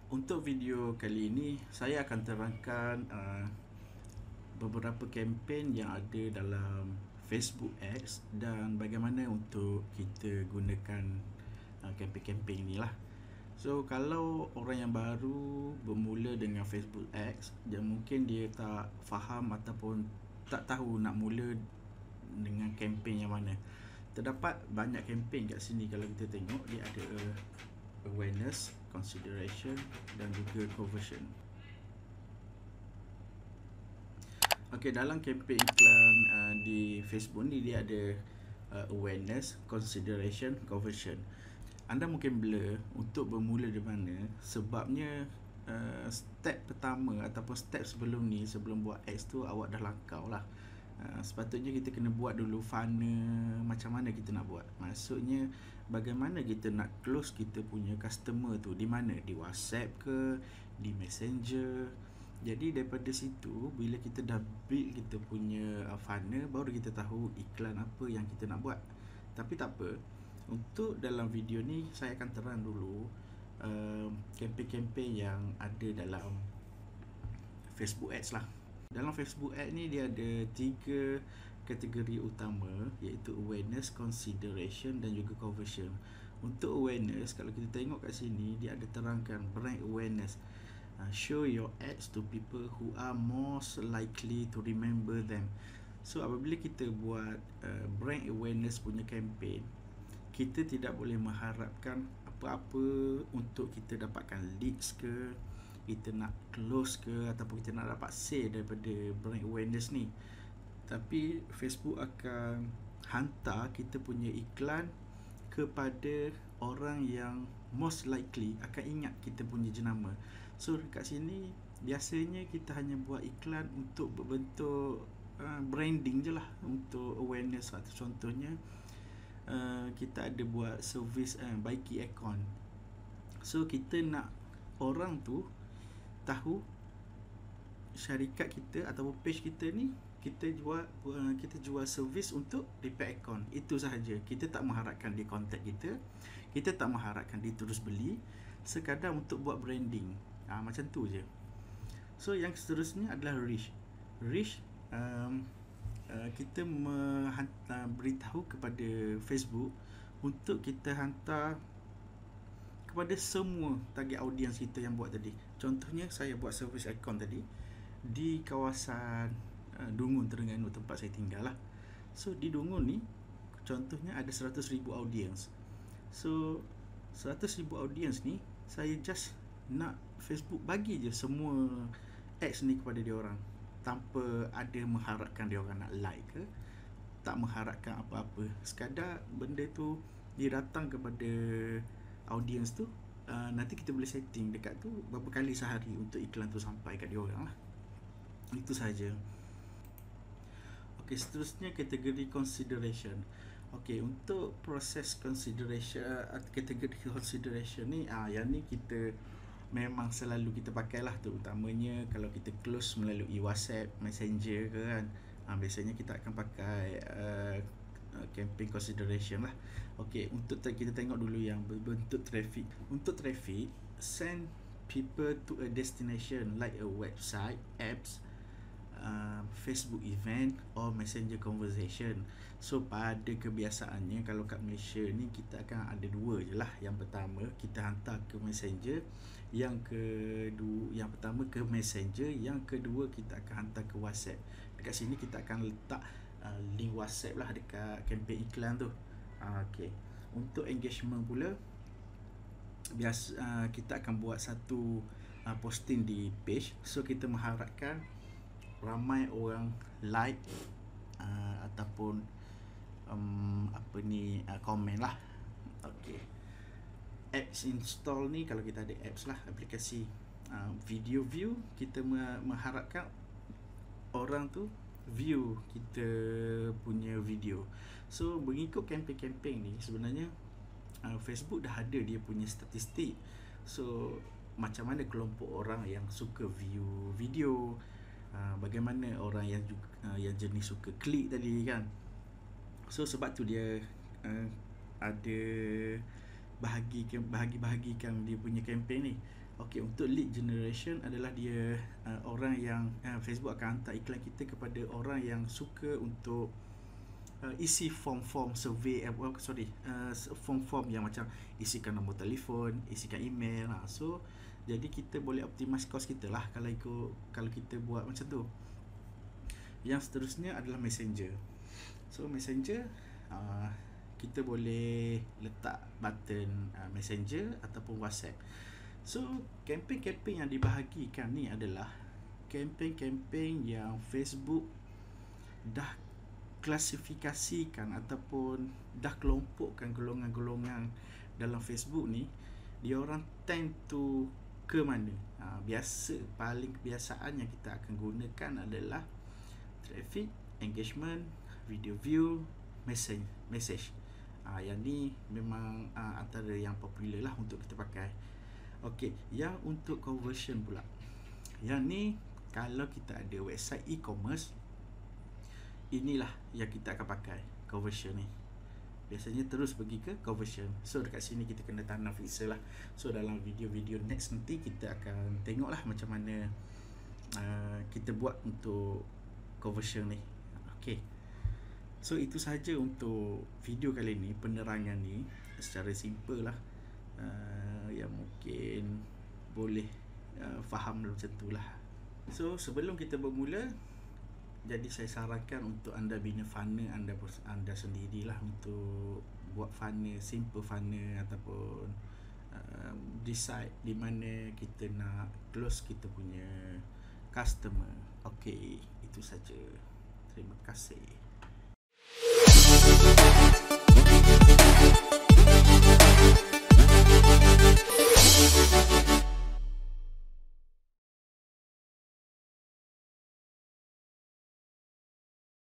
Untuk video kali ini saya akan terangkan beberapa kempen yang ada dalam Facebook Ads dan bagaimana untuk kita gunakan kempen-kempen inilah. So kalau orang yang baru bermula dengan Facebook Ads dan mungkin dia tak faham ataupun tak tahu nak mula dengan kempen yang mana. Terdapat banyak kempen kat sini. Kalau kita tengok, dia ada awareness, consideration dan juga conversion. Okey, dalam kempen iklan di Facebook ni dia ada awareness, consideration, conversion. Anda mungkin blur untuk bermula di mana sebabnya step pertama ataupun step sebelum ni, sebelum buat ads tu awak dah langkau lah. Sepatutnya kita kena buat dulu funnel macam mana kita nak buat. Maksudnya bagaimana kita nak close kita punya customer tu, di mana, di WhatsApp ke, di Messenger. Jadi daripada situ bila kita dah build kita punya funnel, baru kita tahu iklan apa yang kita nak buat. Tapi tak apa, untuk dalam video ni saya akan terang dulu kempen-kempen yang ada dalam Facebook Ads lah. Dalam Facebook Ads ni dia ada 3 kategori utama, iaitu awareness, consideration dan juga conversion. Untuk awareness, kalau kita tengok kat sini, dia ada terangkan brand awareness. Show your ads to people who are most likely to remember them. So apabila kita buat brand awareness punya campaign, kita tidak boleh mengharapkan apa-apa untuk kita dapatkan leads ke, kita nak close ke, ataupun kita nak dapat sale daripada brand awareness ni. Tapi Facebook akan hantar kita punya iklan kepada orang yang most likely akan ingat kita punya jenama. So dekat sini biasanya kita hanya buat iklan untuk berbentuk branding je lah, untuk awareness. Atau contohnya kita ada buat servis baiki aircon. So kita nak orang tu tahu syarikat kita ataupun page kita ni kita jual servis untuk repair aircon. Itu sahaja. Kita tak mengharapkan dia contact kita. Kita tak mengharapkan dia terus beli, sekadar untuk buat branding. Macam tu je. So yang seterusnya adalah reach. Reach kita beritahu kepada Facebook untuk kita hantar kepada semua target audience kita yang buat tadi. Contohnya saya buat servis aircon tadi di kawasan Dungun, Terengganu, tempat saya tinggal lah. So di Dungun ni contohnya ada 100,000 audience. So 100,000 audience ni saya just nak Facebook bagi je semua ads ni kepada dia orang, tanpa ada mengharapkan dia orang nak like ke, tak mengharapkan apa-apa. Sekadar benda tu dia datang kepada audience tu. Nanti kita boleh setting dekat tu berapa kali sehari untuk iklan tu sampai kat dia orang lah. Itu saja. Okey, seterusnya kategori consideration. Okey, untuk proses consideration, kategori consideration ni, yang ni kita memang selalu kita pakai lah, terutamanya kalau kita close melalui WhatsApp, Messenger ke kan. Biasanya kita akan pakai campaign consideration lah. Okey, untuk kita tengok dulu yang berbentuk traffic. Untuk traffic, send people to a destination like a website, apps, Facebook event or messenger conversation. So pada kebiasaannya kalau kat Malaysia ni kita akan ada dua je lah. Yang pertama kita hantar ke messenger, yang pertama ke messenger, yang kedua kita akan hantar ke WhatsApp. Dekat sini kita akan letak link WhatsApp lah dekat kempen iklan tu. Okey, untuk engagement pula, kita akan buat satu posting di page. So kita mengharapkan ramai orang like ataupun komen lah. Okey, apps install ni kalau kita ada apps lah, aplikasi video view, kita mengharapkan orang tu view kita punya video. So mengikut kempen-kempen ni sebenarnya Facebook dah ada dia punya statistik. So macam mana kelompok orang yang suka view video, bagaimana orang yang jenis suka klik tadi kan. So sebab tu dia ada bahagi-bahagikan dia punya campaign ni. Okey, untuk lead generation adalah dia orang yang Facebook akan hantar iklan kita kepada orang yang suka untuk isi form-form survey, form-form yang macam isikan nombor telefon, isikan email. So jadi kita boleh optimize cost kita lah kalau kita buat macam tu. Yang seterusnya adalah Messenger. So Messenger, kita boleh letak button Messenger ataupun WhatsApp. So kempen-kempen yang dibahagikan ni adalah kempen-kempen yang Facebook dah klasifikasikan ataupun dah kelompokkan golongan-golongan dalam Facebook ni. Dia orang tend to ke mana? Paling kebiasaan yang kita akan gunakan adalah traffic, engagement, video view, message. Yang ni memang antara yang popular lah untuk kita pakai. Okey, yang untuk conversion pula. Yang ni kalau kita ada website e-commerce, inilah yang kita akan pakai conversion ni. Biasanya terus pergi ke conversion. So dekat sini kita kena tanam fixer lah. So dalam video-video next nanti kita akan tengok lah macam mana kita buat untuk conversion ni. Okey. So itu sahaja untuk video kali ni, penerangan ni secara simple lah. Yang mungkin boleh faham macam tu lah. So sebelum kita bermula, jadi saya sarankan untuk anda bina funnel anda sendirilah, untuk buat funnel, simple funnel, ataupun decide di mana kita nak close kita punya customer. Okey, itu saja. Terima kasih.